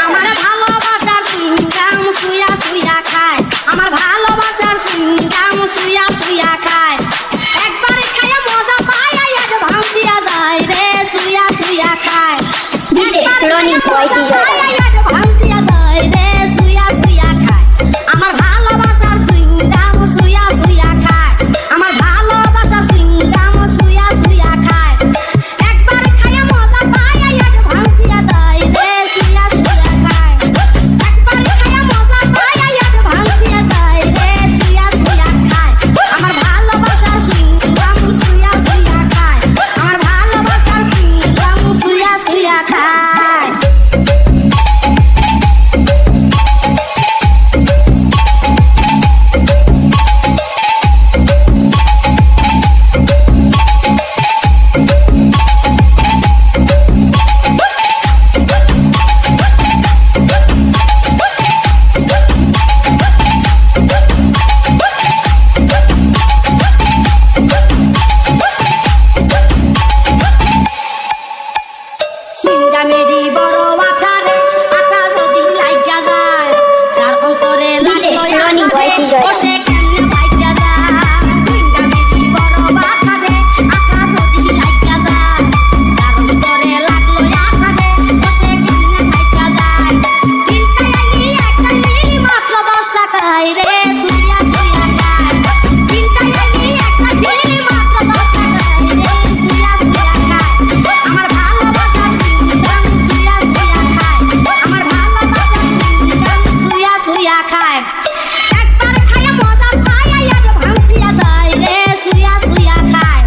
আমার ভালোবাসার সিঙ্গাম সুয়া সুয়া খায়, আমার ভালোবাসার সিঙ্গাম সুয়া সুয়া খায়। একবারে খায়া মজা পায় আর ভাঙ দিয়া যায় রে সুয়া সুয়া খায়। ডিজে রনি বয়টি জয় ভাঙ দিয়া যায় রে সুয়া সুয়া খায়। আমার ভালোবাসার সিঙ্গাম সুয়া সুয়া খায়, আমার ভালোবাসার সিঙ্গাম সুয়া সুয়া খায়। একবারে খায়া মজা পায় আর ভাঙ দিয়া যায় রে সুয়া সুয়া খায়। একবারে খায়া মজা পায় আর ভাঙ দিয়া যায় রে সুয়া সুয়া খায়। আমার ভালোবাসার সিঙ্গাম সুয়া সুয়া খায়, আমার ভালোবাসার সিঙ্গাম সুয়া সুয়া খায়। সিঙ্গামেরি বড় আকারে আকাশ যদি লাইগা যায়, যার অন্তরে ডিজে লাগলো রনি বয়টি জয় বসে কেমনে ভাইগা যায়। সিঙ্গামেরি বড় আকারে আকাশ যদি লাইগা যায়, যার অন্তরে লাগলো আকারে বসে কেমনে ভাইগা যায়। কিনতে আইলি একটা নিলি মাত্র 10 টাকায় রে সুইয়া সুইয়া খায়। কিনতে আইলি একটা নিলি মাত্র 10 টাকায় রে সুইয়া সুইয়া খায়। আমার ভালোবাসার সিঙ্গাম সুইয়া সুইয়া খায়, আমার ভালোবাসার সিঙ্গাম সুইয়া সুইয়া খায়। একবার খায়া মজা পায় আর ভাঙ দিয়া যায় রে সুইয়া সুইয়া খায়।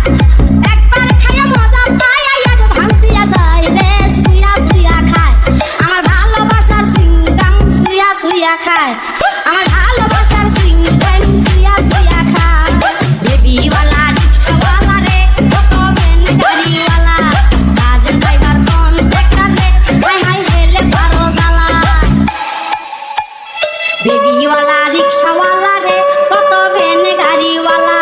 একবার খায়া মজা পায় আর ভাঙ দিয়া যায় রে সুইয়া সুইয়া খায়। আমার ভালোবাসার সিঙ্গাম সুইয়া সুইয়া খায়, আমার ভালোবাসার সিঙ্গাম সুইয়া সুইয়া খায়। বেবিওয়ালা রিকশাওয়ালা রে কত বেন গাড়িওয়ালা, বাস ড্রাইভার কন্ট্রাক্টর রে হাই হাই হেলে পারো জ্বালা। বেবিওয়ালা রিকশাওয়ালা রে কত বেন গাড়িওয়ালা,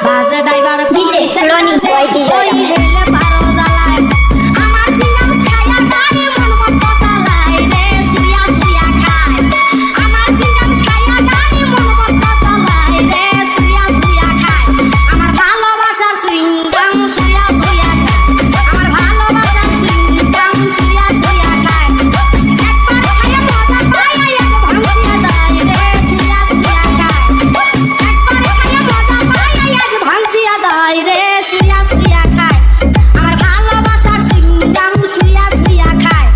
বাস ড্রাইভার ডিজে রনি বয়টি জয় হেলে পারো জ্বালায়। আমার সিঙ্গাম খায়া গাড়ি মন মতো চালায় রে সুইয়া সুইয়া খায়। আমার সিঙ্গাম খায়া গাড়ি মন মতো চালায় রে সুইয়া সুইয়া খায়। আমার ভালোবাসার সিঙ্গাম সুইয়া সুইয়া খায়, আমার ভালোবাসার সিঙ্গাম সুইয়া সুইয়া খায়। একবার খায়া মজা পায় আর ভাঙ দিয়া যায় রে সুইয়া সুইয়া খায়। একবার খায়া মজা পায় আর ভাঙ দিয়া যায় রে সুইয়া সুইয়া খায়। আমার ভালোবাসার সিঙ্গাম সুইয়া সুইয়া খায়,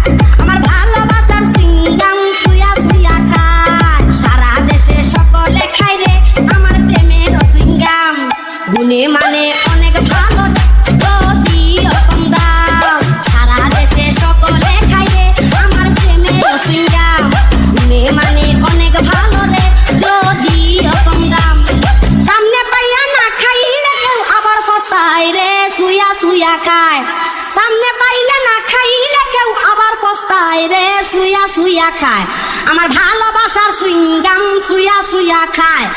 আমার ভালোবাসার সিঙ্গাম সুইয়া সুইয়া খায়। সারা দেশে সকলে খায় রে আমার প্রেমের সিঙ্গাম, গুণে মানে অনেক ভালো যদি কম দাম। সারা দেশে সকলে খায় রে আমার প্রেমের সিঙ্গাম, গুণে মানে অনেক ভালো রে যদি কম দাম। সামনে পাইয়া না খাইলে কেউ আবার পস্তায় রে সুইয়া সুইয়া খায়। সামনে পাইলে না খাইলে কেউ আবার পস্তায় রে সুইয়া সুইয়া খায়। আমার ভালোবাসার সিঙ্গাম সুইয়া সুইয়া খায়।